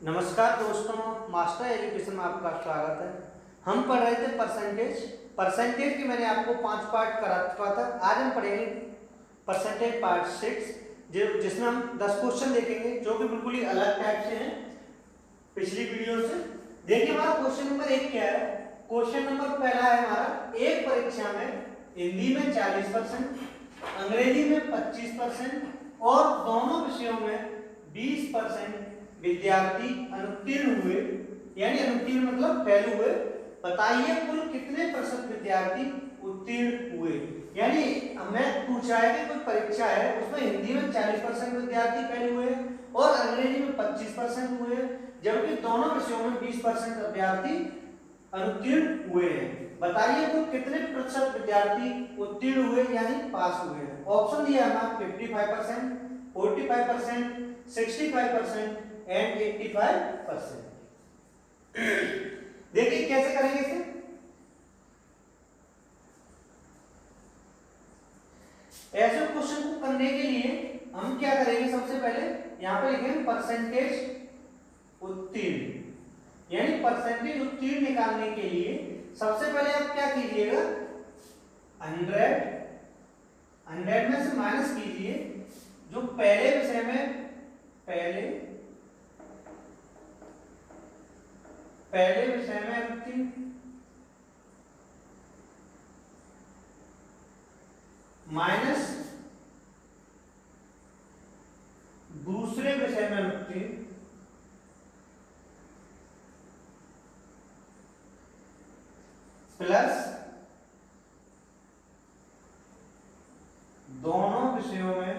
नमस्कार दोस्तों, master education में आपका स्वागत है। हम पढ़ रहे थे परसेंटेज की मैंने आपको 5 पार्ट करा चुका था। आज हम पढ़ेंगे परसेंटेज पार्ट 6 जिसमें हम 10 क्वेश्चन देखेंगे जो कि बिल्कुल ही अलग टाइप से हैं पिछली वीडियो से। देखिए हमारा क्वेश्चन नंबर 1 क्या है। क्वेश्चन नंबर पहला है हमारा, एक परीक्षा में हिंदी में 40%, अंग्रेजी में 25% और दोनों विषयों में 20% विद्यार्थी अनुत्तीर्ण हुए, यानी अनुत्तीर्ण मतलब फेल हुए। बताइए कुल कितने प्रतिशत विद्यार्थी उत्तीर्ण हुए। यानी हमें पूछा है कि कोई परीक्षा है उसमें हिंदी में 40% विद्यार्थी फेल हुए और अंग्रेजी में 25% हुए, जबकि दोनों विषयों में 20% विद्यार्थी अनुत्तीर्ण हुए हैं। बताइए कुल कितने प्रतिशत विद्यार्थी उत्तीर्ण हुए यानी पास हुए हैं। ऑप्शन दिया है हमारा 55%, 45%, 65% एंड 85%। देखिए कैसे करेंगे इसे। ऐसे क्वेश्चन को करने के लिए हम क्या करेंगे, सबसे पहले यहां पे लिखेंगे परसेंटेज उत्तीर्ण, यानी परसेंटेज उत्तीर्ण निकालने के लिए सबसे पहले आप क्या कीजिएगा, 100 में से माइनस कीजिए जो पहले विषय में पहले विषय में उत्तीर्ण माइनस दूसरे विषय में उत्तीर्ण प्लस दोनों विषयों में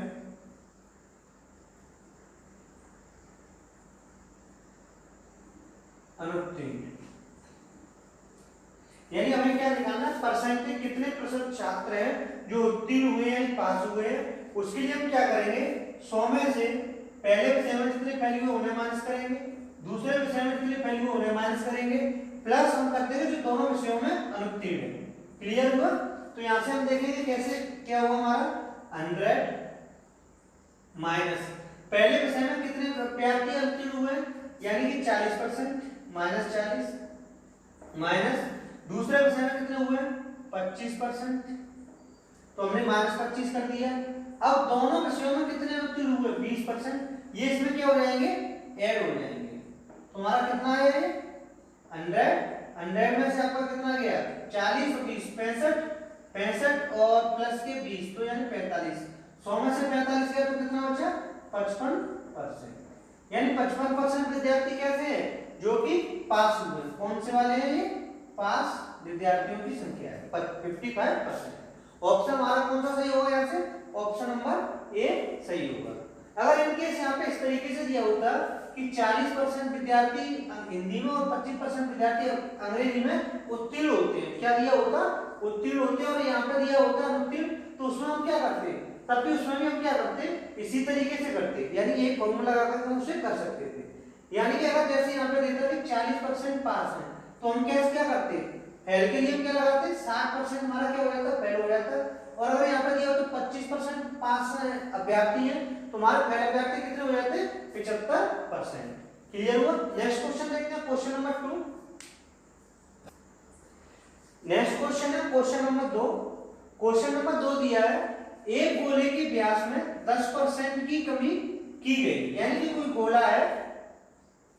अनुत्तीर्ण। यानी हमें क्या निकालना है, परसेंटेज कितने प्रतिशत छात्र हैं जो उत्तीर्ण हुए हैं, पास हुए हैं। उसके लिए हम क्या करेंगे, 100 में से पहले विषय में जितने फेल हुए उन्हें माइनस करेंगे, दूसरे विषय में जितने फेल हुए उन्हें माइनस करेंगे, प्लस हम करते हैं जो दोनों विषयों में अनुत्तीर्ण है। क्लियर हुआ। तो यहां से हम देखेंगे कैसे क्या हुआ हमारा, 100 माइनस पहले विषय में कितने विद्यार्थी अनुत्तीर्ण हुए यानी कि 40%, माइनस 40 माइनस दूसरे विषय में कितने हुए 25%, तो हमने माइनस 25 कर दिया। अब दोनों विषयों में कितने उत्तीर्ण हुए 20%, ये इसमें क्या हो जाएंगे, ऐड हो जाएंगे। तो हमारा कितना है ये 100 में से आपका कितना गया 40 और 20 65 और प्लस के 20 तो यानी 45। 100 में से 45 गया तो कितना बचा 55%, यानी 55% विद्यार्थी कैसे हैं जो कि पास हुए। कौन से वाले हैं ये, पास विद्यार्थियों की संख्या है 55%। ऑप्शन हमारा कौन सा सही होगा, यहाँ से ऑप्शन नंबर ए सही होगा। अगर इनकेस यहाँ पे इस तरीके से दिया होता कि 40% विद्यार्थी हिंदी में और 25% विद्यार्थी अंग्रेजी में उत्तीर्ण होते हैं, क्या दिया होता उत्तीर्ण होते हैं, और यहाँ पे दिया होता अनुत्तीर्ण, तो उसमें हम क्या करते, तब भी उसमें भी हम क्या करते, इसी तरीके से करते, यानी एक फॉर्मूला लगाकर हम उसे कर सकते थे। यानी कि अगर जैसे यहाँ पे देता कि 40% पास है तो हम क्या करते, फेल के लिए हम क्या लगाते 60% हमारा क्या हो जाता, फेल हो जाता। और अगर यहाँ पे दिया हो तो 25% पास अभ्यर्थी है तो हमारे फेल अभ्यर्थी कितने हो जाते 75%। क्लियर हुआ। नेक्स्ट क्वेश्चन देखते हैं, क्वेश्चन नंबर 2। नेक्स्ट क्वेश्चन है क्वेश्चन नंबर 2। क्वेश्चन नंबर 2 दिया है, एक गोले के व्यास में 10% की कमी की गई, यानी कि कोई गोला है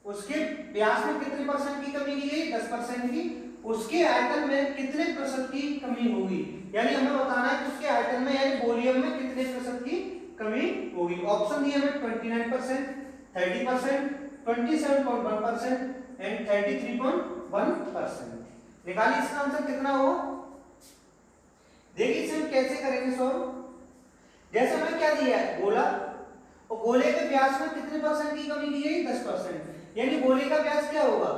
उसके व्यास में कितने परसेंट की कमी की गई 10% की, उसके आयतन में कितने प्रतिशत की कमी होगी। यानी हमें बताना है कि उसके आयतन में यानी वॉल्यूम में कितने प्रतिशत की कमी होगी। ऑप्शन दिए हमें 29%, 30%, 27.1% एंड 33.1%। निकालिए इसका आंसर कितना होगा। देखिए इसे हम कैसे करेंगे सॉल्व। जैसे हमें क्या दिया है गोला, और गोले के व्यास में कितने परसेंट की कमी की गई 10%, यानी गोले का व्यास क्या होगा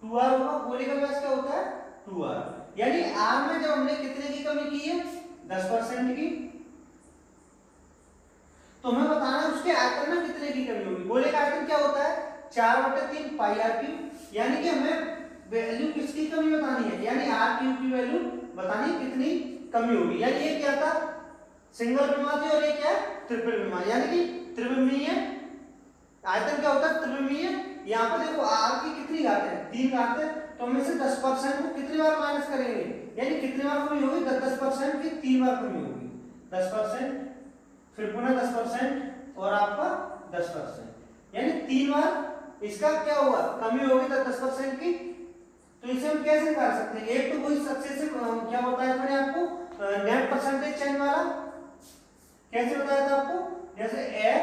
2r होगा। गोले का व्यास क्या होता है 2r, यानी r में जब हमने कितने की कमी की है 10% की, तो हमें बताना है उसके आयतन में कितने की कमी होगी। गोले का आयतन क्या होता है 4/3 पाई r क्यूब, यानी कि हमें वैल्यू किसकी कमी बतानी है, यानी r क्यूब की वैल्यू बतानी कितनी कमी होगी। यानी ये क्या था सिंगल विमा थी और ये क्या है ट्रिपल विमा, यानी कि त्रिविमीय आयतन क्या होता है त्रिविमीय कमी है। यहाँ पे देखो आर की कितनी घात है, 3 घात है, तो हम इसे 10% को कितनी बार माइनस करेंगे, यानी कितनी बार कमी होगी, 10% की 3 बार कमी होगी, 10%, फिर पुनः 10% और आपका 10%, यानी 3 बार इसका क्या हुआ, कमी होगी 10% की। तो इसे हम कैसे निकाल सकते हैं, एक तो वही सक्सेसिव क्या बताया था मैंने आपको, नेट परसेंटेज चेंज वाला, कैसे बताया था आपको, जैसे x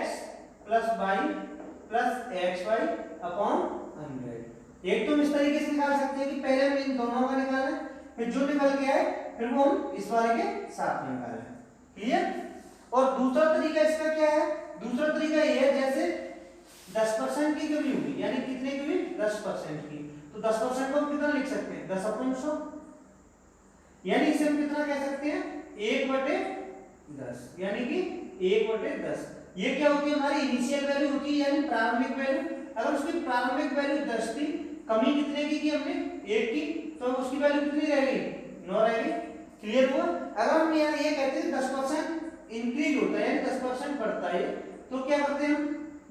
plus y plus x y upon 100। एक तो हम इस तरीके से निकाल सकते हैं कि पहले हम इन दोनों का निकालें, फिर जो निकल गया है फिर वो हम इस वाले के साथ में निकालें, क्लियर। और दूसरा तरीका इसका क्या है, दूसरा तरीका ये है जैसे 10% की कमी होगी, यानी कितने की हुई, 10% की, तो 10% को हम कितना लिख सकते हैं, 10/100, यानी इसे हम कितना कह सकते हैं, 1/10, यानी कि 1/10। ये क्या होती है, हमारी इनिशियल वैल्यू होती है, यानी प्रारंभिक वैल्यू। अगर उसकी प्रारंभिक वैल्यू 10 थी, कमी कितने की हमने, 1 की, तो उसकी वैल्यू कितनी रहेगी, 9 रहेगी, क्लियर हुआ। अगर हम यहाँ ये कहते हैं 10% इंक्रीज होता है, यानी 10% बढ़ता है, तो क्या करते हैं हम,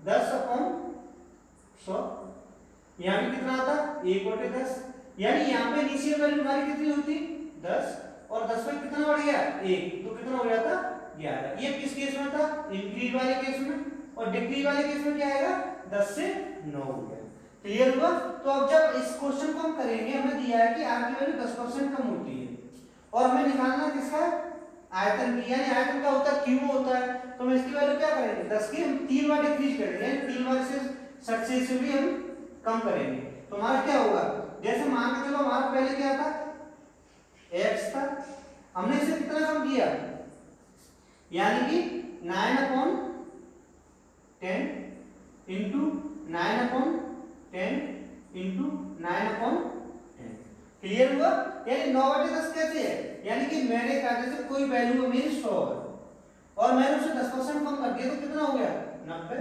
10/100, यहाँ भी कितना आता, 1/10, यानी यहाँ पे इनिशियल वैल्यू हमारी कितनी होती, 10, और 10 में कितना बढ़ गया, 1, तो कितना हो जाता, 11। ये किस केस में था, इंक्रीज वाले केस में, और डिक्रीज वाले केस में क्या आएगा, 10 से 9 हो गया, क्लियर हुआ। तो अब जब इस क्वेश्चन को हम करेंगे, हमें दिया है कि आर की वैल्यू 10% कम होती है, और हमें निकालना किसका, आयतन की, यानी आयतन का होता है क्यू होता है, तो हम इसकी वैल्यू क्या करेंगे, 10 की हम 3 बार डिक्रीज करेंगे, यानी 3 बार से सक्सेसिवली हम कम करेंगे। तो हमारा क्या होगा, जैसे मान के चलो हमारा पहले क्या था, x था, हमने इसे कितना कम किया, यानी कि 9/10 इंटू 9/10 इंटू 9/10, क्लियर हुआ। यानी 9/10 कैसे है, यानी कि मैंने कहा जैसे कोई वैल्यू मेरी 100 है और मैंने उसे 10% कम कर दिया, तो कितना हो गया, 90।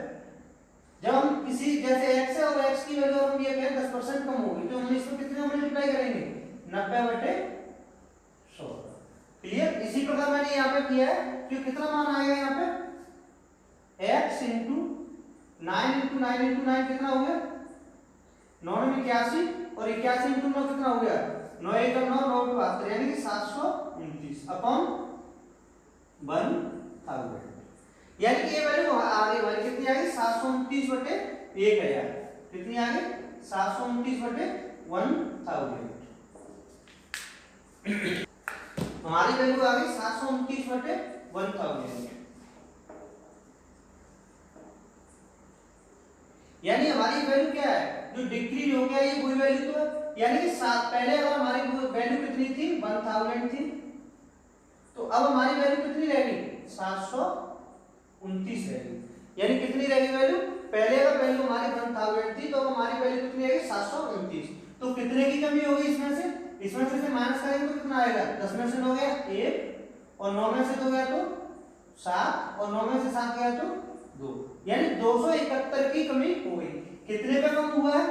जब हम किसी जैसे x है और x की वैल्यू हम ये कहें 10% कम होगी, तो हम इसको कितने में मल्टीप्लाई करेंगे, 90/100, क्लियर। इसी प्रकार मैंने यहाँ पे किया है कि कितना मान आएगा यहाँ पे, x इंटू 9 इंटू 9 इंटू 9 कितना हो गया, 9 में 81, और 81 इंटू 9 कितना हो गया, 9 1 9 9 72, यानी कि 729 अपॉन 1000, यानी कि ये वैल्यू आगे वाली कितनी आ गई, 729/1000, कितनी आ गई, 729/1000, हमारी वैल्यू आ गई 729/1000, यानी हमारी वैल्यू क्या है, जो डिक्रीज हो गया ये वही वैल्यू, तो यानी कि पहले अगर हमारी वैल्यू कितनी थी, 1000 थी, तो अब हमारी वैल्यू कितनी रहेगी, 729 रहेगी, यानी कितनी रहेगी वैल्यू, पहले अगर वैल्यू हमारी 1000 थी, तो हमारी वैल्यू कितनी रहेगी, 729। तो कितने की कमी होगी, इसमें से माइनस करेंगे तो कितना आएगा, 10 में से 9 गया 1, और 9 में से 2 गया तो 7, और 9 में से 7 गया तो 2, यानी 271 की कमी हो गई। कितने पे कम हुआ है,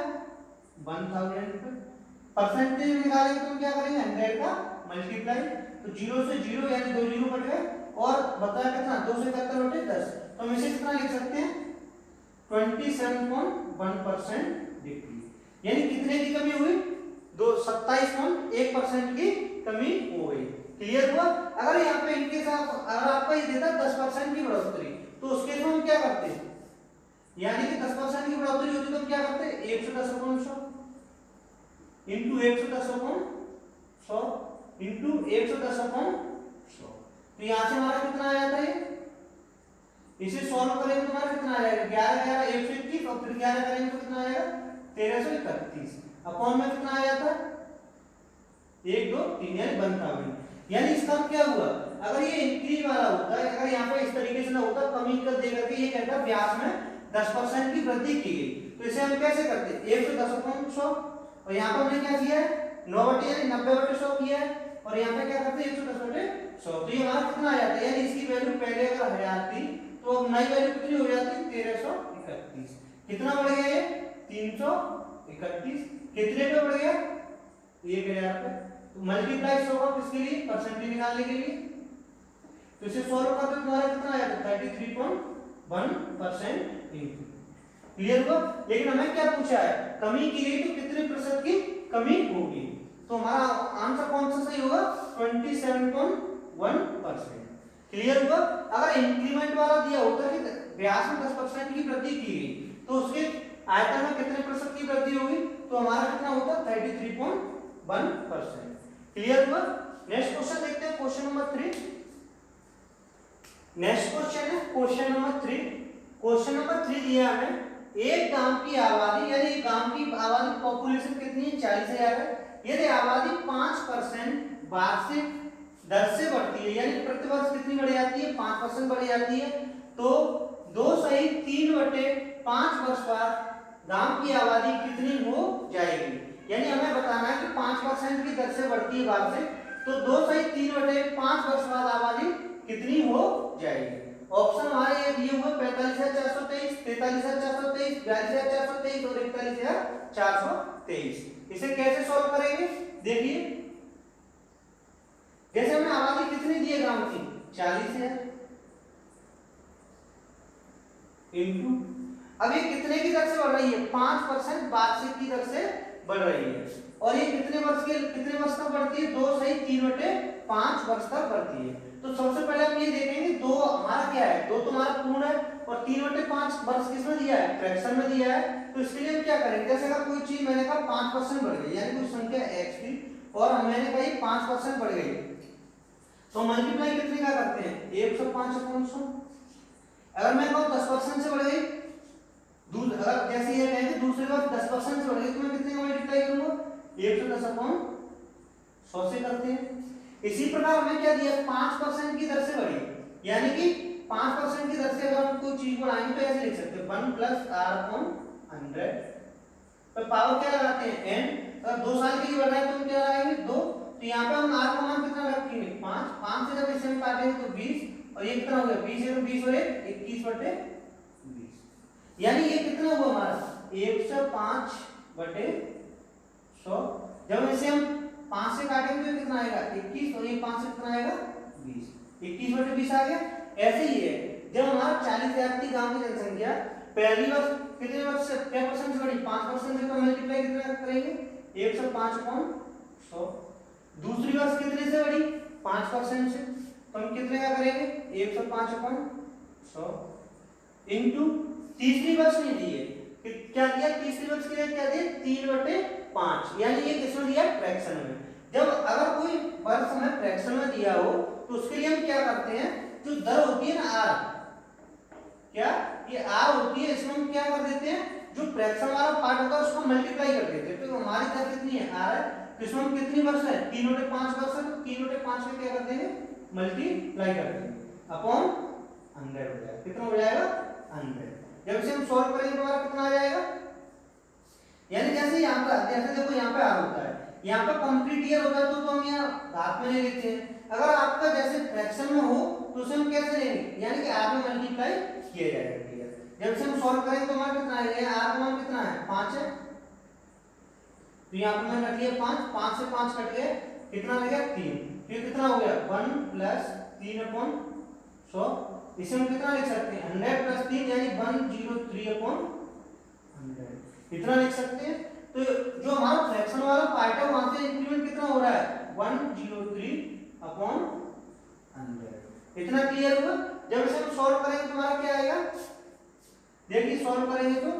1000 पे। परसेंटेज निकालेंगे तो हम क्या करेंगे, 100 का मल्टीप्लाई, तो 0 से 0 यानी 2 जीरो कट गए, और बताया कितना, 271/10, तो हम इसे कितना लिख सकते हैं, 27.1% डिक्रीज, यानी कितने की कमी हुई, 27.1% की कमी हो गई, क्लियर हुआ। अगर यहाँ पे इनके साथ अगर आपका ये देता 10% की बढ़ोतरी, तो उसके लिए हम क्या करते हैं, यानी कि 10% की बढ़ोतरी होती तो हम क्या करते हैं, 110/100 इंटू 110/100 इंटू 110/100, तो यहाँ से हमारा कितना आ जाता है, इसे सॉल्व करेंगे तो हमारा कितना आ जाएगा, 11 11 121, और फिर 11 करेंगे तो कितना आएगा, 1331, अपॉन में कितना आ जाता है, 1 2 3, यानी 1000। यानी इसका क्या हुआ, अगर ये इंक्रीज वाला होता है, अगर यहाँ पे इस तरीके से ना होता, कमी कर दे करके ये कहता व्यास में 10% की वृद्धि की गई, तो इसे हम कैसे करते, 110/100, और यहाँ पर हमने क्या किया है, 9 यानी 90/100 किया है, और यहाँ पे क्या करते हैं, 110/100, तो ये हमारा कितना आ जाता है, यानी इसकी वैल्यू पहले अगर 1000 थी, तो अब नई वैल्यू कितनी हो जाती है, 1331, कितना बढ़ गया ये, 331, कितने पे बढ़ गया, 1000 पे, तो मल्टीप्लाई होगा किसके लिए, परसेंटेज निकालने के लिए, तो इसे सॉल्व करते तो तुम्हारा कितना आया, 33.1% इंक्रीज, क्लियर हुआ। लेकिन हमें क्या पूछा है, कमी की गई तो कितने प्रतिशत की कमी होगी, तो हमारा आंसर कौन सा सही होगा, 27.1%। क्लियर हुआ। अगर इंक्रीमेंट वाला दिया होता है ब्याज में 10% की वृद्धि की गई तो उसके आयतन में कितने प्रतिशत की वृद्धि होगी, तो हमारा कितना होता है 33.1%। क्लियर हुआ। नेक्स्ट क्वेश्चन देखते हैं, क्वेश्चन नंबर 3। नेक्स्ट क्वेश्चन है क्वेश्चन नंबर 3। क्वेश्चन नंबर 3 दिया हमें, एक गांव की आबादी यानी गांव की आबादी पॉपुलेशन कितनी है, 40,000 है। यदि आबादी 5% वार्षिक दर से बढ़ती है, यानी प्रति वर्ष कितनी बढ़ जाती है, 5% बढ़ जाती है, तो 2 सहित 3/5 वर्ष बाद गांव की आबादी कितनी हो जाएगी। यानी हमें बताना है कि 5% की दर से बढ़ती है वार्षिक, तो 2 सहित 3/5 वर्ष बाद आबादी कितनी हो जाएगी। ऑप्शन हमारे ये दिए हुए 45,423, 43,423, 42,423 और 41,423। इसे कैसे सॉल्व करेंगे, देखिए जैसे हमें आबादी कितनी दी है गांव की, 40,000 इनटू, अब ये कितने की दर से बढ़ रही है, 5% वार्षिक की दर से बढ़ रही है, और ये कितने वर्ष तक बढ़ती है, 2 सहित 3/5 वर्ष तक बढ़ती है। तो सबसे पहले हम ये देखेंगे 2 हमारा क्या है, 2 तो हमारा पूर्ण है और 3/5 वर्ष किसमें दिया है, फ्रैक्शन में दिया है। तो इसके लिए हम क्या करेंगे, जैसे अगर कोई चीज मैंने कहा 5% बढ़ गई, यानी कोई संख्या x थी और मैंने कहा 5% बढ़ गई, तो मल्टीप्लाई कितने का करते हैं, 105/100। अगर मैं कहूँ 10% से बढ़ गई, अगर जैसे ये कहेंगे दूसरी बार 10% से बढ़ गई, तो मैं कितने का मल्टीप्लाई करूंगा, 110/100 से करते हैं। इसी प्रकार हमें क्या दिया, 5% की दर से बढ़ी, यानी कि 5% की दर से अगर हम कोई चीज बढ़ाएंगे तो ऐसे लिख सकते हैं 1 + r/100। तो पावर क्या लगाते हैं n, अगर 2 साल के लिए बढ़ रहा है तो हम क्या लगाएंगे 2, तो यहाँ पे हम r का मान कितना रखेंगे 5, 5 से जब इसे हम काटेंगे तो 20, और ये कितना हो गया 20 है तो 20 और 21/20, यानी ये कितना हुआ हमारा 105/100। जब इसे हम 5 से काटेंगे तो कितना आएगा 21, और ये 5 से कितना आएगा 20, 21/20 आ गया। ऐसे ही है, जब हमारा 40,000 की गांव की जनसंख्या पहली वर्ष कितने वर्ष से क्या परसेंट से बढ़ी, 5% से, तो मल्टीप्लाई कितना करेंगे 105/100। दूसरी वर्ष कितने से बढ़ी 5% से, तो हम कितने का करेंगे 105/100 इनटू तीसरी वर्ष नहीं दी है, क्या दिया तीसरी वर्ष के लिए क्या दिया 3/5, यानी ये किसमें दिया फ्रैक्शन में। जब अगर कोई वर्ष हमें फ्रैक्शन में दिया हो तो उसके लिए हम क्या करते हैं, जो दर होती है ना r, क्या ये r होती है, इसमें हम क्या कर देते हैं, जो फ्रैक्शन वाला पार्ट होता है उसको मल्टीप्लाई कर देते हैं। तो हमारी दर कितनी है r है, तो इसमें हम कितनी वर्ष है 3/5 वर्ष है, तो 3/5 में क्या कर देंगे मल्टीप्लाई कर देंगे अपॉन 100 हो जाएगा, कितना हो जाएगा 100। जब इसे हम सॉल्व करेंगे तो हमारा कितना आ जाएगा, यानी जैसे यहाँ पर जैसे देखो यहाँ पे r होता है, यहाँ पे कंप्लीट ईयर होता है तो हम यहाँ घात में ले लेते हैं। अगर आपका जैसे फ्रैक्शन में हो तो उसे हम कैसे लेंगे, यानी कि r में मल्टीप्लाई किया जाएगा। जब इसे हम सॉल्व करेंगे तो हमारा कितना आएगा, r का मान कितना है 5 है, तो यहाँ पे मैंने रख लिया 5 से 5 कट गए, कितना रह गया 3, फिर कितना हो गया 1 + 3/100। इसे हम कितना लिख सकते हैं 100 + 3 यानी 103/100, इतना लिख सकते हैं। तो जो हमारा फ्रैक्शन वाला पार्ट है वहां से इंक्रीमेंट कितना हो रहा है 103/100, इतना क्लियर हुआ। जब इसे हम सॉल्व करेंगे तो हमारा क्या आएगा, देखिए सॉल्व करेंगे तो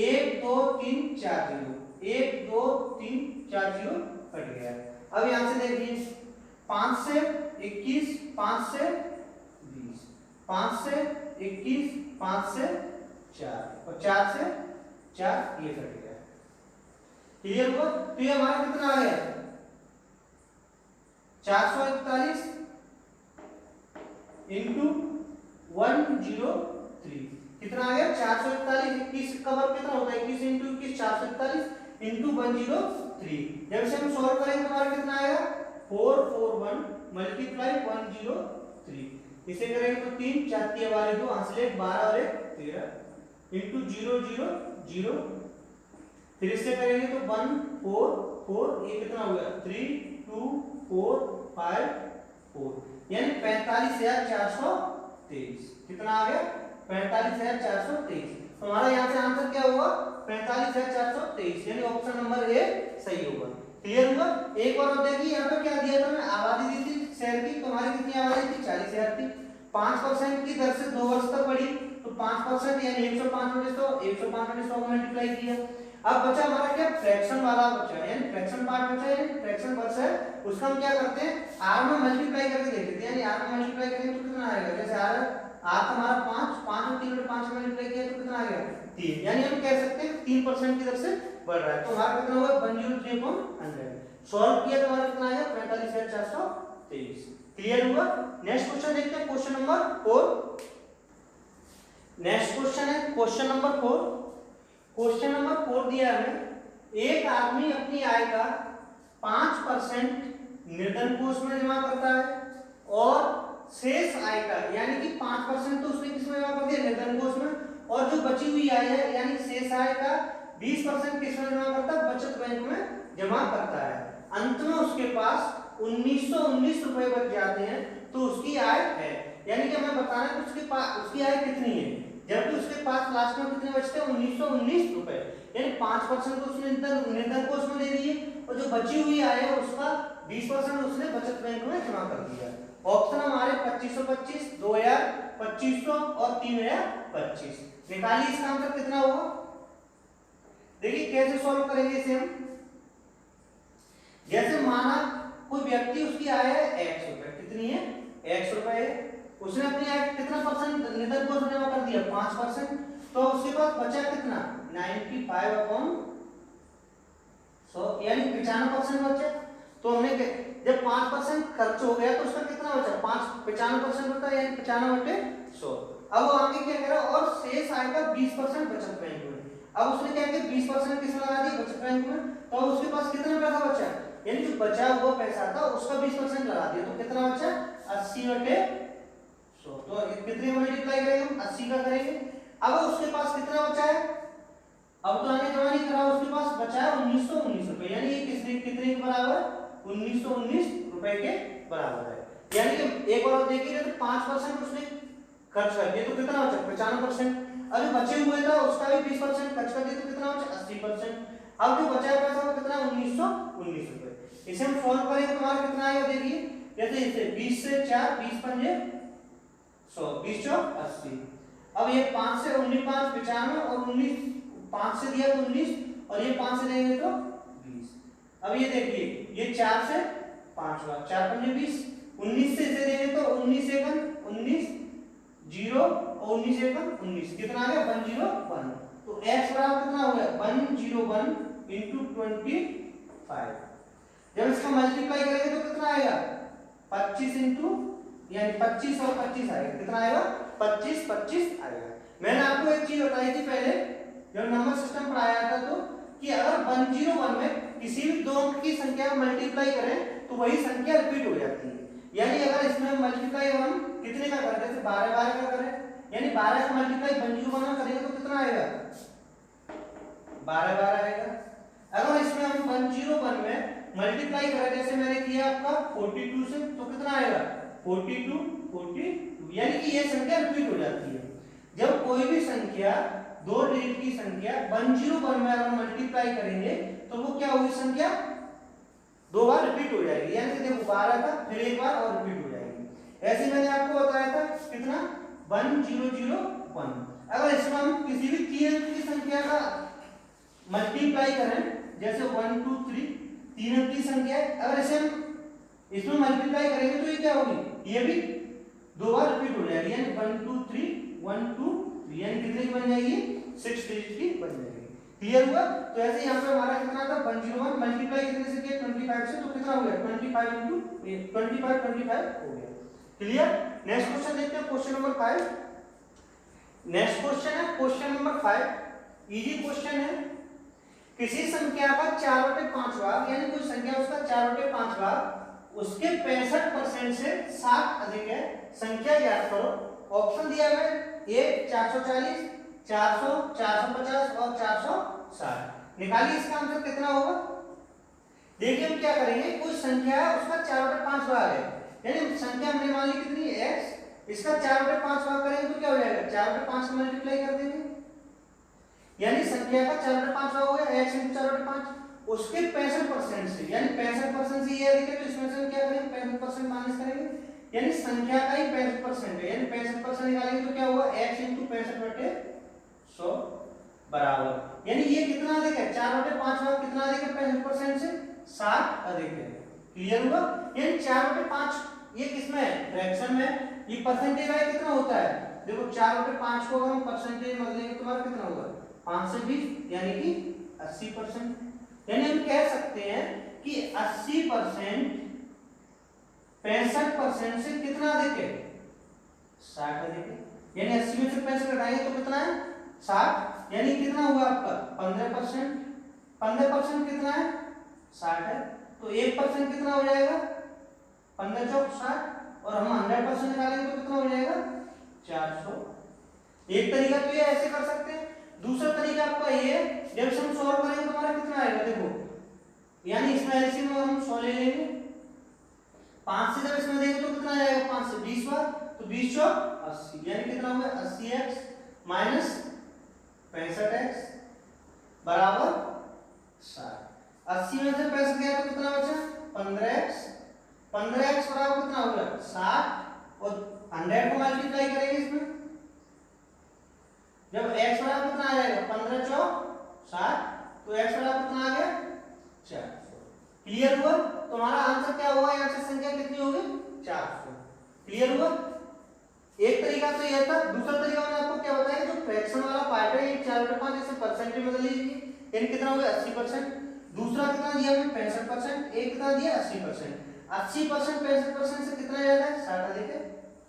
1 2 3 4 0, 1 2 3 4 0 कट गया। अब यहां से देखिए 5 से 21, 5 से 20, 5 से 21, 5 से 4 और 4 से 4, ये कट गया। क्लियर हुआ। तो ये हमारा कितना आ गया 441 इंटू 103, कितना आ गया 441, 21 का वर्ग कितना होता है 21 इंटू 21 441 इंटू 103। जब इसे हम सॉल्व करेंगे तो हमारा कितना आएगा 441 मल्टीप्लाई 103, इसे करेंगे तो 3 4 की हमारे 2 आंसर 12 और 1 13 इंटू 0 0 0, फिर इससे करेंगे तो 1 4 4, ये कितना हो गया 3 2 4 5 4, यानी 45,423, कितना आ गया 45,423। तो हमारा यहाँ से आंसर क्या होगा 45,423, यानी ऑप्शन नंबर ए सही होगा। क्लियर हुआ। एक और देखिए यहाँ पे क्या दिया था, मैं आबादी दी थी शहर की, तो हमारी कितनी आबादी थी 40,000 थी। 5% की दर से 2 वर्ष तक बढ़ी, तो 5% यानी 105 में 100, 105 में 100 को मल्टीप्लाई किया। अब बचा हमारा क्या फ्रैक्शन वाला बचा, यानी फ्रैक्शन पार्ट बचा, यानी फ्रैक्शन वर्ष है, उसका हम क्या करते हैं r में मल्टीप्लाई करके देख लेते हैं, यानी r में मल्टीप्लाई करेंगे तो कितना आएगा, जैसे r हमारा 5 और 3 में 5 मल्टीप्लाई किया तो कितना आ गया 3, यानी हम कह सकते हैं 3% की दर से बढ़ रहा है। तो हमारा कितना होगा 103/100। सॉल्व किया तो हमारा कितना आएगा 45,423। क्लियर हुआ। नेक्स्ट क्वेश्चन देखते हैं, क्वेश्चन नंबर 4। नेक्स्ट क्वेश्चन है क्वेश्चन नंबर 4। क्वेश्चन नंबर 4 दिया है, एक आदमी अपनी आय का 5% निर्धन कोष में जमा करता है और शेष आय का, यानी कि 5% तो उसने किसमें जमा कर दिया निर्धन कोष में, और जो बची हुई आय है यानी शेष आय का 20% किसमें जमा करता है बचत बैंक में जमा करता है। अंत में उसके पास 1919 रुपए बच जाते हैं, तो उसकी आय है, यानी कि हमें बताना है कि उसके पास उसकी आय कितनी है, जबकि उसके पास लास्ट में कितने बचते हैं 1919 रुपए, यानी 5% तो उसने निर्धन कोष में दे दिए, और जो बची हुई आय है उसका 20% उसने बचत बैंक में जमा कर दिया। ऑप्शन हमारे 2525, 2000, 2500 और 3025। निकालिए इसका आंसर कितना होगा। देखिए कैसे सॉल्व करेंगे इसे हम। जैसे माना कोई व्यक्ति उसकी आय है x रुपए, कितनी है x रुपए है, उसने अपनी आय कितना परसेंट निर्धन कोष में जमा कर दिया 5%, तो उसके पास बचा कितना 95/100, यानी 95% बचा। तो हमने जब 5% खर्च हो गया तो उसका कितना बचा 95% होता है, यानी 95/100। अब वो आगे क्या करा, और शेष आय का 20% बचत बैंक में। अब उसने क्या किया 20% किसमें लगा दिया बचत बैंक में, तो उसके पास कितना पैसा बचा, यानी जो बचा हुआ पैसा था उसका 20% लगा दिया, तो कितना बचा 80/100। तो कितने मल्टीप्लाई करेंगे हम 80 का करेंगे। अब उसके पास कितना बचा है, अब तो आगे जमा नहीं करा, उसके पास बचा है 1919 रुपए, यानी ये कितने के बराबर 1919 रुपए के बराबर है। यानी कि एक बार देखिए तो 5% उसने खर्च कर दिया तो कितना बचा 95%, अभी बचे हुए था उसका भी 20% खर्च कर दिया तो कितना बचा 80%। अब जो बचा पैसा वो कितना 1919 रुपए। इसे हम सॉल्व करेंगे तो हमारा कितना आएगा, देखिए जैसे इसे 20 से 4, 20 पंजे 100, 20 चौक 80। अब ये 5 से 19 5 95 और 19 5 से दिया तो 19, और ये 5 से देंगे तो 20। अब ये देखिए ये 4 से 5 बार 4 पंजे 20, 19 से इसे देंगे तो 19 एकम 19 0 और 19 एकम 19, कितना आ गया 101। तो x बराबर कितना हो गया 101 into 25। जब इसका मल्टीप्लाई करेंगे तो कितना आएगा 25 इंटू, यानी 25 और 25 आएगा, कितना आएगा 25 25 आएगा। मैंने आपको एक चीज बताई थी पहले जब नंबर सिस्टम पढ़ाया था, तो कि अगर 101 में किसी भी दो अंक की संख्या को मल्टीप्लाई करें तो वही संख्या रिपीट हो जाती है। यानी अगर इसमें मल्टीप्लाई हम कितने का करें, जैसे 12 12 का करें, यानी 12 का मल्टीप्लाई 101 में करेंगे तो कितना आएगा 12 12 आएगा। अगर इसमें हम 101 में मल्टीप्लाई करें जैसे मैंने किया आपका 42 से, तो कितना आएगा 42 42, यानी कि ये संख्या रिपीट हो जाती है। जब कोई भी संख्या दो डिजिट की संख्या 101 में अगर मल्टीप्लाई करेंगे तो वो क्या होगी, संख्या दो बार रिपीट हो जाएगी, यानी कि देखो 12 था फिर एक बार और रिपीट हो जाएगी। ऐसे मैंने आपको बताया था कितना 1001। अगर इसमें हम किसी भी तीन अंक की संख्या का मल्टीप्लाई करें जैसे 1 2 3 तीन अंक की संख्या है, अगर इसे हम इसमें मल्टीप्लाई करेंगे तो ये क्या होगी, ये भी दो बार रिपीट हो जाएगी, यानी 1 2 3 1 2 3, यानी कितने की बन जाएगी 6 डिजिट की बन जाएगी। क्लियर हुआ। तो ऐसे यहाँ पे हमारा कितना था 101 मल्टीप्लाई कितने से किया 25 से, तो कितना हो गया 25 into 25 25 हो गया। क्लियर। नेक्स्ट क्वेश्चन देखते हैं क्वेश्चन नंबर 5। नेक्स्ट क्वेश्चन है क्वेश्चन नंबर 5, इजी क्वेश्चन है। किसी संख्या का 4/5 भाग, यानी कोई संख्या उसका 4/5 भाग उसके 65% से 60 अधिक है, संख्या ज्ञात करो। ऑप्शन दिया है ए 440 400 450 और 460। निकालिए इसका आंसर कितना होगा। देखिए हम क्या करेंगे, कोई संख्या है उसका 4/5 भाग है, यानी संख्या हमने मान ली कितनी x, इसका 4/5 भाग करेंगे तो क्या हो जाएगा 4/5 से मल्टीप्लाई कर देंगे, यानी संख्या का 4/5 हो गया x × 4/5 उसके 65% से, यानी 65% से ये अधिक है तो इसमें से क्या करेंगे 65% माइनस करेंगे, यानी संख्या का ही 65% है, यानी 65% निकालेंगे तो क्या हुआ x × 65/100 बराबर, यानी ये कितना अधिक है 4/5 का कितना अधिक है 65% से 60 अधिक है। क्लियर हुआ? यानी 4/5 ये किसमें है फ्रैक्शन में, ये परसेंटेज वाइज कितना होता है, देखो 4/5 को अगर हम परसेंटेज में बदलेंगे तो हमारा कितना होगा 5 से 20 यानी कि 80%, यानी हम कह सकते हैं कि 80% 65% से कितना अधिक है 60 अधिक है, यानी 80 में से 65 घटाएंगे तो कितना है 60, यानी कितना हुआ आपका 15%, 15% कितना है 60 है, तो 1% कितना हो जाएगा 15 चौक 60 और हम 100% निकालेंगे तो कितना हो जाएगा 400। एक तरीका तो ये ऐसे कर सकते हैं, दूसरा तरीका आपका ये जब हम सॉल्व करेंगे तो हमारा कितना आएगा देखो, यानी इसमें एलसीएम में हम 100 ले लेंगे, 5 से जब इसमें देंगे तो कितना आएगा 5 से 20 बार तो 20 चौक 80, यानी कितना हुआ 80x माइनस 65x बराबर 60। 80 में से 65 गया तो कितना बचा 15x, 15x बराबर कितना हो गया 60 और 100 को मल्टीप्लाई करेंगे इसमें, जब x बराबर कितना आ जाएगा 15 चौक 60 तो x बराबर कितना आ गया 400। क्लियर हुआ? तो हमारा आंसर क्या होगा, यहाँ से संख्या कितनी होगी 400। क्लियर हुआ? एक तरीका तो यह था, दूसरा तरीका मैंने आपको क्या बताया जो फ्रैक्शन वाला पार्ट है ये 4/5 इसे परसेंटेज में बदल लीजिए, यानी कितना हो गया 80%, दूसरा कितना दिया हमें 65%, एक कितना दिया 80%, 80% 65% से कितना ज्यादा है 60 अधिक है।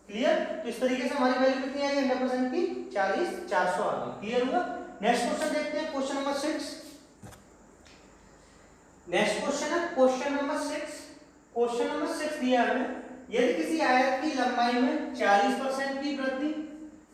क्लियर? तो इस तरीके से हमारी वैल्यू कितनी आएगी 100% की 40 400 आ गई। क्लियर हुआ? नेक्स्ट क्वेश्चन देखते हैं, क्वेश्चन नंबर 6। नेक्स्ट क्वेश्चन है क्वेश्चन नंबर 6। क्वेश्चन नंबर 6 दिया है यदि किसी आयत की लंबाई में 40% की वृद्धि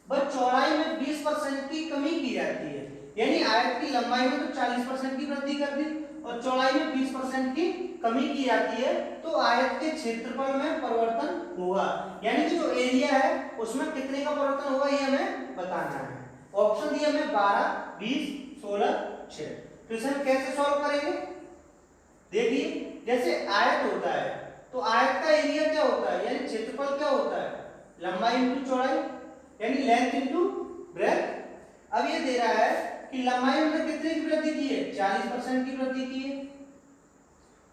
व चौड़ाई में 20% की कमी की जाती है, यानी आयत की लंबाई में तो 40% की वृद्धि कर दी और चौड़ाई में 20% की कमी की जाती है, तो आयत के क्षेत्रफल में परिवर्तन होगा, यानी कि जो एरिया है उसमें कितने का परिवर्तन होगा ये हमें बताना है। ऑप्शन दिए हमें 12 20 16 6। तो इसे हम कैसे सॉल्व करेंगे, देखिए जैसे आयत होता है तो आयत का एरिया क्या होता है, यानी क्षेत्रफल क्या होता है लंबाई इंटू चौड़ाई, यानी लेंथ इंटू ब्रेथ। अब ये दे रहा है कि लंबाई में कितने की वृद्धि की है 40% की वृद्धि की है,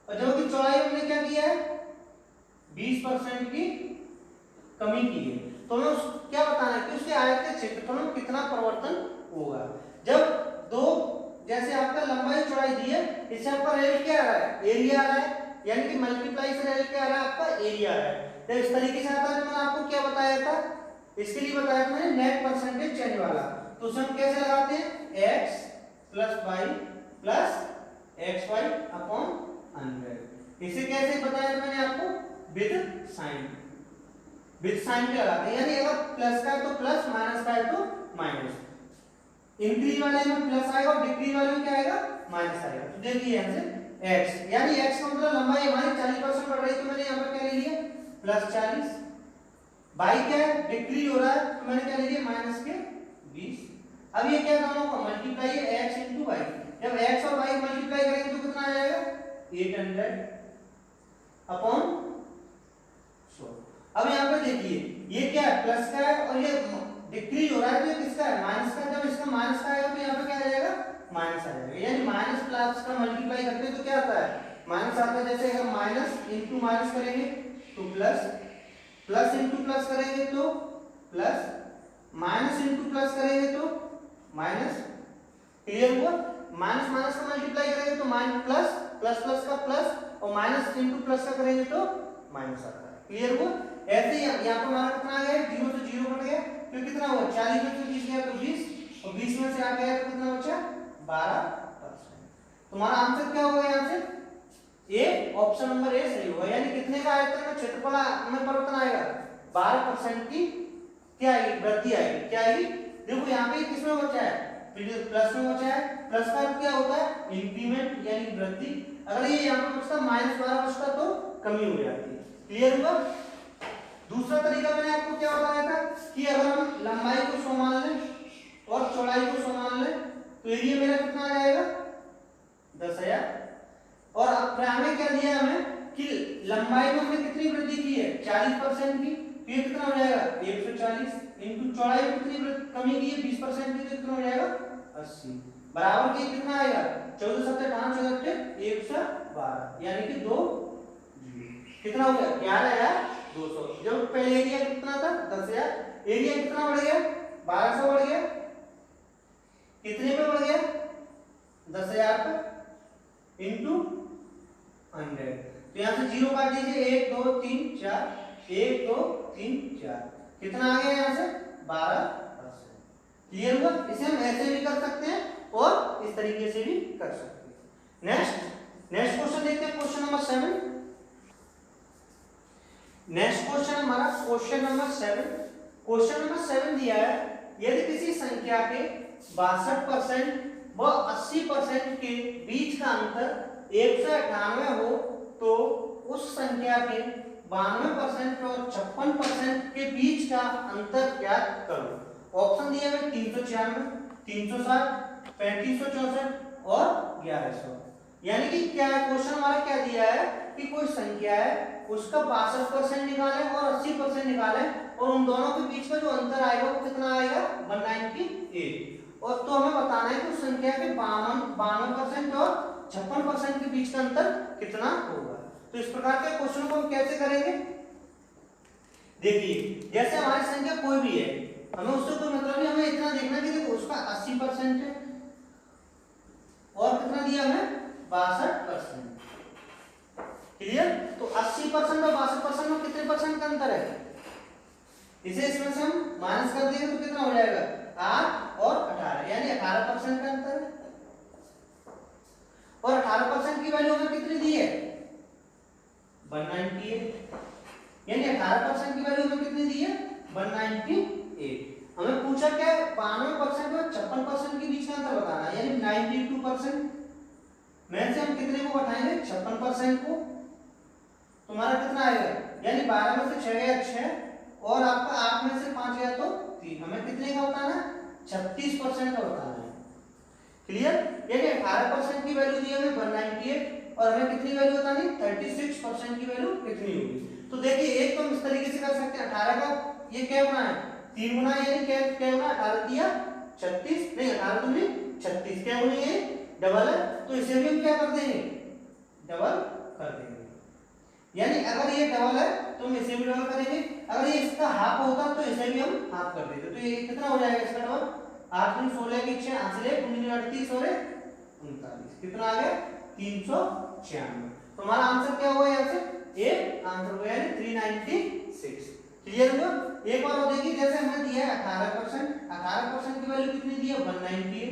और जो कि चौड़ाई हमने क्या किया है 20% की कमी की है, तो हमें क्या बताना है कि उसके आयत के क्षेत्रफल में कितना परिवर्तन होगा। जब दो जैसे आपका लंबाई चौड़ाई दी है इससे आपका रेल क्या आ रहा है एरिया आ रहा है, यानी कि मल्टीप्लाई से रेल क्या आ रहा है आपका एरिया आ रहा है। तो इस तरीके से आता है, मैंने आपको क्या बताया था, इसके लिए बताया था मैंने नेट परसेंटेज चेंज वाला, तो उसे हम कैसे लगाते हैं x + y + xy अपॉन 100। इसे कैसे बताया था मैंने आपको विद साइन के लगाते हैं, यानी अगर प्लस का है तो प्लस, माइनस का है तो माइनस, इंक्रीज वाले में प्लस आएगा और डिक्रीज वाले में क्या आएगा माइनस आएगा। तो देखिए यहां से x, यानी x का मतलब लंबाई हमारी 40% बढ़ रही है तो मैंने यहां पर क्या ले लिया +40, y क्या है डिक्रीज हो रहा है तो मैंने क्या ले लिया -20। अब ये क्या दोनों का मल्टीप्लाई है x * y, जब x और y मल्टीप्लाई करेंगे तो कितना आ जाएगा 800 अपॉन 100। अब यहां पर देखिए ये क्या है प्लस का है और ये डिक्रीज हो रहा है तो ये किसका है माइनस का, जब इसका माइनस का आएगा तो यहां पर क्या आ जाएगा माइनस आ जाएगा, यानी माइनस प्लस का मल्टीप्लाई करते हैं तो क्या आता है माइनस आता है। जैसे अगर माइनस इंटू माइनस करेंगे तो प्लस, प्लस इंटू प्लस करेंगे तो प्लस, माइनस इंटू प्लस करेंगे तो माइनस। क्लियर हुआ? माइनस माइनस का मल्टीप्लाई करेंगे तो माइनस प्लस, प्लस प्लस का प्लस और माइनस इंटू प्लस का करेंगे तो माइनस आता है। क्लियर हुआ? ऐसे ही यहाँ पर हमारा कितना आ गया 0 से 0 कट गया तो कितना हुआ 40 में से 20 गया तो 20 और 20 में से आ गया तो कितना बचा 12%। तुम्हारा आंसर क्या होगा यहाँ से ए, ऑप्शन नंबर ए सही होगा, यानी कितने का आयतन में क्षेत्रफल में परिवर्तन आएगा 12% की क्या आएगी वृद्धि आएगी। क्या आएगी देखो यहाँ पे किसमें बचा है प्लस में बचा है, प्लस का क्या होता है इंक्रीमेंट यानी वृद्धि, अगर ये यहाँ पे बचता -12 बचता तो कमी हो जाती है। क्लियर हुआ? दूसरा तरीका मैंने आपको क्या बताया था कि अगर हम लंबाई को 100 मान लें और चौड़ाई को 100 मान लें तो एरिया मेरा कितना आ जाएगा 10,000। और अब हमें क्या दिया हमें कि लंबाई में हमने कितनी वृद्धि की है 40% की, तो ये कितना हो जाएगा 140 इंटू चौड़ाई में कितनी कमी की है 20% की, तो कितना हो जाएगा 80 बराबर के कितना आएगा 14 7 5 112 यानी कि 2 कितना हो गया 11,200। जब पहले एरिया कितना था 10,000, एरिया कितना बढ़ गया 1200 बढ़ गया, कितने पे बढ़ गया 10,000 पे इंटू 100। तो यहाँ से 0 काट दीजिए 1 2 3 4 1 2 3 4 कितना आ गया यहाँ से 12%। क्लियर हुआ? इसे हम ऐसे भी कर सकते हैं और इस तरीके से भी कर सकते हैं। नेक्स्ट क्वेश्चन देखते हैं, क्वेश्चन नंबर 7। नेक्स्ट क्वेश्चन हमारा क्वेश्चन नंबर 7। क्वेश्चन नंबर 7 दिया है यदि किसी संख्या के 62% व 80% के बीच का अंतर 198 हो तो उस संख्या के 92% और 56% के बीच का अंतर ज्ञात करो। ऑप्शन दिए हुए 396, 360, 3564 और 1100। यानी कि क्या क्वेश्चन हमारा क्या दिया है कि कोई संख्या है उसका 62% निकालें और 80% निकालें और उन दोनों के बीच का जो अंतर आएगा वो कितना आएगा 198। और तो हमें बताना है कि उस संख्या के 52% और 56% के बीच का अंतर कितना होगा। तो इस प्रकार के क्वेश्चन को हम कैसे करेंगे, देखिए जैसे हमारी संख्या कोई भी है हमें उससे कोई मतलब नहीं, हमें इतना देखना कि देखो उसका 80% है और कितना दिया हमें 62%। क्लियर? तो 80% और 62% में कितने परसेंट का अंतर है, इसे इसमें से हम माइनस कर देंगे तो कितना हो जाएगा 8 और 18 यानी 18% का अंतर है। और 18% की वैल्यू हमें कितनी दी है 198 यानी 18% की वैल्यू हमें कितनी दी है 198। हमें पूछा क्या 92% और 56% के बीच का अंतर बताना है यानी 92%। में से हम कितने को बढ़ाएंगे 56% को, तुम्हारा कितना आएगा यानी 12 में से 6 गया 6 और आपका 8 में से 5 गया तो 3। हमें कितने का बताना 36% का बताना है। क्लियर? यानी 18% की वैल्यू दी हमें 198 और हमें कितनी वैल्यू बतानी 36% की वैल्यू कितनी होगी। तो देखिए एक तो हम इस तरीके से कर सकते हैं 18 का ये क्या गुना है 3 गुना यानी क्या गुना 18 दिया 36 नहीं 18 तो नहीं 36 क्या गुना ये डबल है, तो इसे भी हम क्या कर देंगे डबल कर देंगे। यानी अगर ये डबल है तो हम इसे भी डबल करेंगे, अगर ये इसका हाफ होता तो इसे भी हम हाफ कर देते। तो ये कितना हो जाएगा इसका डबल 8 3 16 की 6 8 से 39 और 39 कितना आ गया 396। तो हमारा आंसर क्या हुआ यहाँ से ए आंसर हुआ यानी 396। क्लियर हुआ? एक बार और देखिए जैसे हमें दिया है 18% की वैल्यू कितनी दी है 198,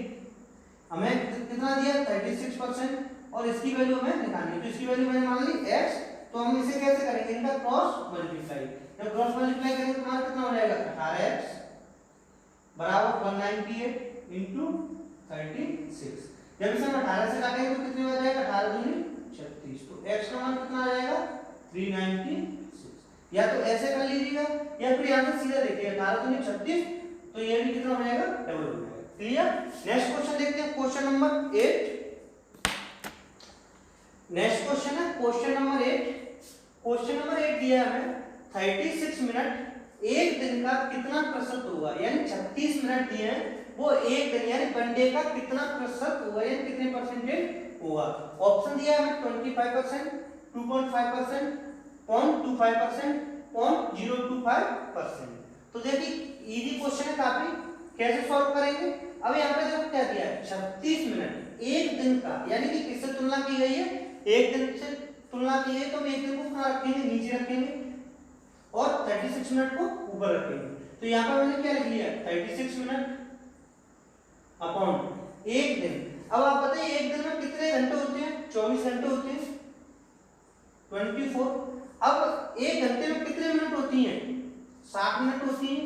हमें कितना दिया 36% और इसकी वैल्यू हमें निकालनी है। तो इसकी वैल्यू मैंने मान ली x, तो हम इसे कैसे करेंगे इनका क्रॉस मल्टीप्लाई। जब क्रॉस मल्टीप्लाई करेंगे तो हमारा कितना हो जाएगा 18x बराबर 198 इंटू 36। जब इसे हम 18 से काटेंगे तो कितने हो जाएगा 18 दूनी 36। तो x का मान कितना आ जाएगा 396। या तो ऐसे कर लीजिएगा या फिर यहाँ से सीधा देखिए 18 दूनी 36, तो ये भी कितना हो जाएगा डबल हो जाएगा। क्लियर? नेक्स्ट क्वेश्चन देखते हैं क्वेश्चन नंबर 8। नेक्स्ट क्वेश्चन है क्वेश्चन नंबर 8। क्वेश्चन नंबर 8 दिया है हमें 36 मिनट एक दिन का कितना प्रतिशत होगा, यानी 36 मिनट दिए हैं वो एक दिन यानी वन डे का कितना प्रतिशत होगा यानी कितने परसेंटेज होगा। ऑप्शन दिया है हमें 25%, 2.5%, 0.25%, 0.025%। तो देखिए इजी क्वेश्चन है काफी, कैसे सॉल्व करेंगे। अब यहाँ पे देखो क्या दिया है 36 मिनट एक दिन का यानी कि किससे तुलना की गई है एक दिन से तुलना की है, तो हम एक दिन को कहाँ रखेंगे नीचे रखेंगे और 36 मिनट को ऊपर रखेंगे। तो यहाँ पर मैंने क्या लिख लिया 36 मिनट अपॉन एक दिन। अब आप बताइए एक दिन में कितने घंटे होते हैं 24 घंटे होते हैं 24। अब एक घंटे में कितने मिनट होती हैं 60 मिनट होती हैं,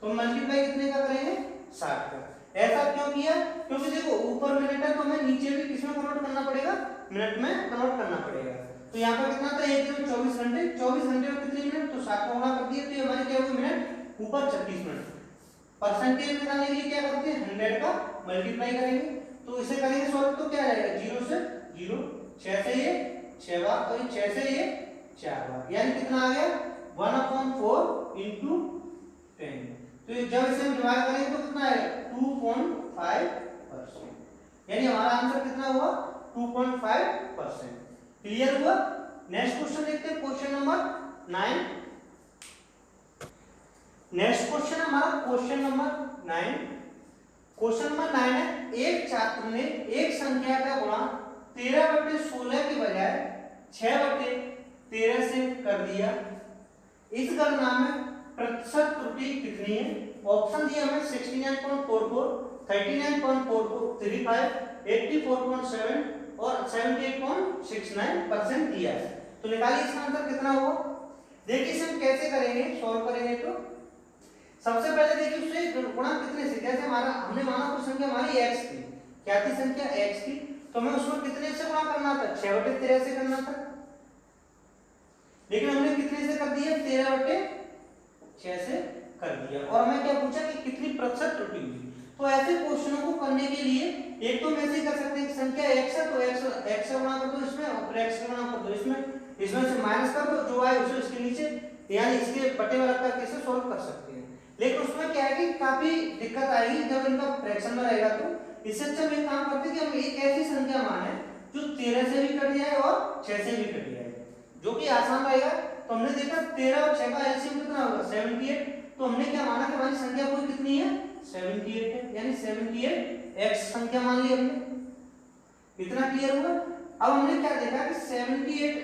तो मल्टीप्लाई कितने का करेंगे 60 का। ऐसा क्यों किया क्योंकि देखो ऊपर मिनट है तो हमें नीचे भी किसमें कन्वर्ट करना पड़ेगा मिनट में कन्वर्ट करना पड़ेगा। तो यहाँ पर कितना था एक दिन में 24 घंटे, 24 घंटे में कितने मिनट तो 60 का गुणा कर दिए, तो ये हमारे क्या होगा मिनट ऊपर 36 मिनट। परसेंटेज निकालने के लिए क्या करते हैं 100 का मल्टीप्लाई करेंगे, तो इसे करेंगे सॉल्व तो क्या आएगा 0 से 0, 6 से ये 6 बार और 6 से ये 4 बार, यानी कितना आ गया 1/4 इंटू 10। तो जब इसे हम डिवाइड करेंगे तो कितना आएगा 2.5%, यानी हमारा आंसर कितना हुआ 2.5%। क्लियर हुआ। नेक्स्ट क्वेश्चन देखते हैं, क्वेश्चन नंबर 9। नेक्स्ट क्वेश्चन हमारा क्वेश्चन नंबर 9। क्वेश्चन नंबर 9 है, एक छात्र ने एक संख्या का गुणा 13/16 के बजाय 6/13 से कर दिया। इस गणना में प्रतिशत त्रुटि कितनी है? ऑप्शन दिया हमें 69.44, 39.45, 84.7 और 78.69% दिया है। तो निकालिए इसका आंसर कितना हुआ। देखिए इसे हम कैसे करेंगे, सॉल्व करेंगे तो सबसे पहले देखिए उससे गुणा कितने से, जैसे हमारा हमने माना कोई संख्या हमारी x थी, क्या थी संख्या x थी, तो हमें उसमें कितने से गुणा करना था 6/13 से करना था, लेकिन हमने कितने से कर दिया 13/6 से कर दिया। और हमें क्या पूछा कि कितनी प्रतिशत त्रुटि हुई। तो ऐसे क्वेश्चनों को करने के लिए एक तो हम ऐसे ही कर सकते हैं कि संख्या x है तो x से गुणा कर दो इसमें और x से गुणा कर दो इसमें से माइनस कर दो, जो आए उसे इसके नीचे, यानी इसके बटे में रख करके इसे सॉल्व कर सकते हैं। लेकिन उसमें क्या है कि काफी दिक्कत आएगी जब इनका फ्रैक्शन में रहेगा। तो इससे अच्छा हम एक काम करते हैं कि हम एक ऐसी संख्या माने जो 13 से भी कट जाए और 6 से भी कट जाए, जो कि आसान रहेगा। तो हमने देखा 13 और 6 का एलसीएम कितना होगा 78, तो हमने क्या माना कि हमारी संख्या कोई कितनी है 78 है, यानी 78 x संख्या मान ली हमने। इतना क्लियर हुआ। अब हमने क्या देखा कि 78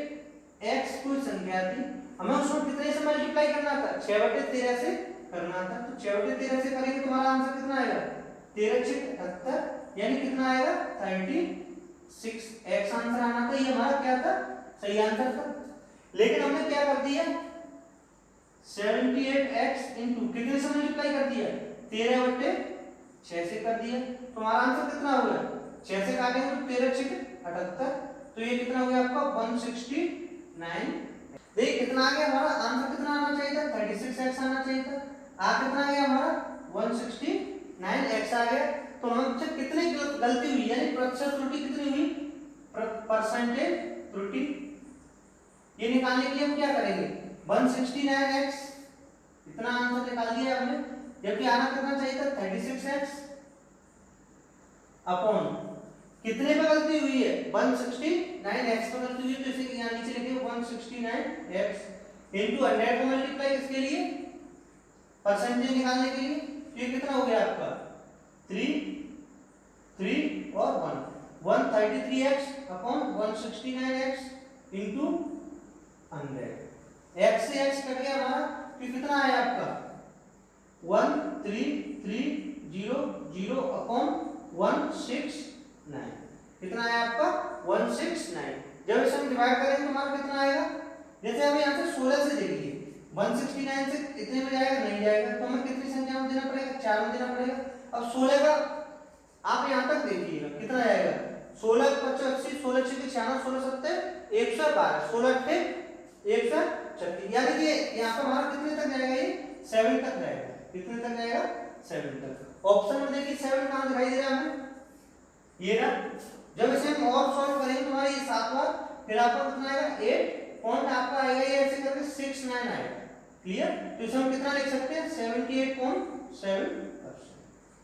x कोई संख्या थी, हमें उसको कितने से मल्टीप्लाई करना था 6/13 से करना था। तो 6/13 से करेंगे तो हमारा आंसर कितना आएगा 13×6 78, यानी कितना आएगा 36 x आंसर आना था। ये हमारा क्या था सही आंसर था। लेकिन हमने क्या कर दिया 78x इंटू कितने से मल्टीप्लाई कर दिया 13/6 से कर दिया। तो हमारा आंसर कितना हो गया 6 से काटेंगे तो 13×6 78, तो ये कितना हो गया आपका 169। देखिए कितना आ गया हमारा आंसर, कितना आना चाहिए था 36x आना चाहिए था। कितना आ गया हमारा 169x आ गया। तो हमसे कितनी गलती हुई, यानी प्रतिशत त्रुटि कितनी हुई, परसेंटेज त्रुटि। ये निकालने के लिए हम क्या करेंगे 169x, इतना आंसर निकाल दिया हमने, जबकि आना कितना चाहिए था 36x अपॉन कितने पे गलती हुई है 169x पे गलती हुई है, तो इसे यहां नीचे लिखिए 169x इनटू 100 को मल्टीप्लाई इसके लिए परसेंटेज निकालने के लिए। तो ये कितना हो गया आपका 3 और 133x upon 169x into 100। x से x कट गया हमारा, तो कितना आया आपका 13300 अपॉन 169, कितना आया आपका 169। जब इसे हम डिवाइड करेंगे तो हमारा कितना आएगा, जैसे हम यहाँ से 16 से देखिए 169 से कितने में जाएगा नहीं जाएगा, तो हमें कितनी संख्या में देना पड़ेगा 4 में देना पड़ेगा। अब 16 का आप यहाँ तक देखिएगा कितना आएगा 16 × 5 80, 16 × 6 96, 16 7 112, 16 8 136, यानी कि यहाँ पर हमारा कितने तक जाएगा ये 7 तक जाएगा। कितने तक जाएगा 7 तक। ऑप्शन में देखिए 7 कहाँ दिखाई दे रहा है हमें, ये ना। जब इसे हम और सॉल्व करेंगे तो हमारा ये 7 बार, फिर आपका कितना आएगा 8 पॉइंट आपका आएगा ये ऐसे करके 69 आएगा। क्लियर। तो इसे हम कितना लिख सकते हैं 78.7%।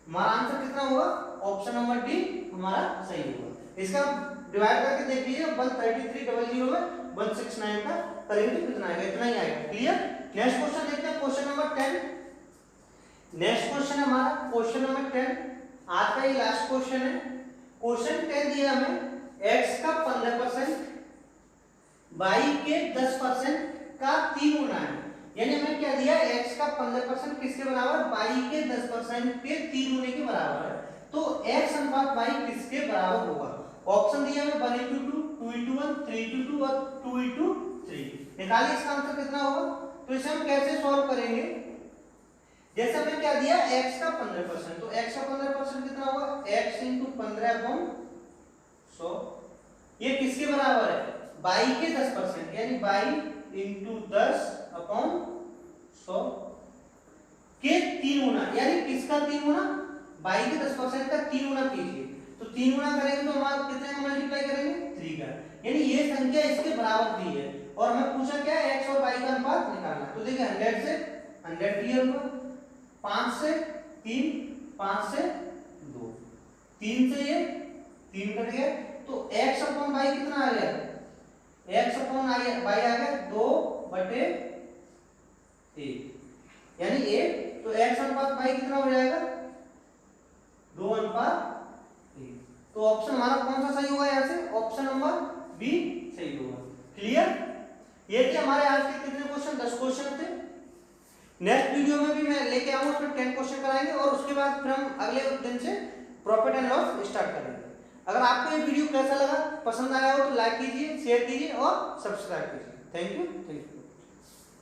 हमारा आंसर कितना होगा ऑप्शन नंबर डी हमारा सही होगा। इसका डिवाइड करके देख लीजिए 13300 में 169 का करेंगे तो कितना आएगा, इतना ही आएगा। क्लियर। नेक्स्ट क्वेश्चन देखते हैं, क्वेश्चन नंबर 10। नेक्स्ट क्वेश्चन है हमारा क्वेश्चन नंबर 10, आज का ये लास्ट क्वेश्चन है। क्वेश्चन 10 दिया हमें x का 15% y के 10% का 3 गुना है, यानी हमें क्या दिया x का 15% किसके बराबर y के 10% के 3 गुने के बराबर है। तो x अनुपात y किसके बराबर होगा। ऑप्शन दिया हमें 1:2, 2:1, 3:2 और 2:3। निकालिए इसका आंसर कितना होगा। तो इसे हम कैसे सॉल्व करेंगे, जैसे हमें क्या दिया x का 15%, तो x का 15% कितना होगा x × 15/100, ये किसके बराबर है y के 10%, यानी y × 10/100 के 3 गुना, यानी किसका 3 गुना y के 10% का 3 गुना कीजिए, तो 3 गुना करेंगे तो हमारा कितने का मल्टीप्लाई करेंगे 3 का, यानी ये संख्या इसके बराबर दी है और हमें पूछा क्या है x और y का अनुपात निकालना। तो देखिए 100 से 100 क्लियर हुआ, 5 से 3, 5 से 2, 3 से ये 3 कट गया, तो x अपॉन y कितना आ गया, x अपॉन y आ गया 2/1, यानी 1, तो x अनुपात y कितना हो जाएगा 2:1। तो ऑप्शन हमारा कौन सा सही होगा, यहाँ से ऑप्शन नंबर बी सही होगा। क्लियर, ये थे हमारे आज के कितने क्वेश्चन, 10 क्वेश्चन थे। नेक्स्ट वीडियो में भी मैं लेके आऊंगा, उसमें 10 क्वेश्चन कराएंगे और उसके बाद फिर हम अगले दिन से प्रॉफिट एंड लॉस स्टार्ट करेंगे। अगर आपको ये वीडियो कैसा लगा, पसंद आया हो तो लाइक कीजिए, शेयर कीजिए और सब्सक्राइब कीजिए। Thank you.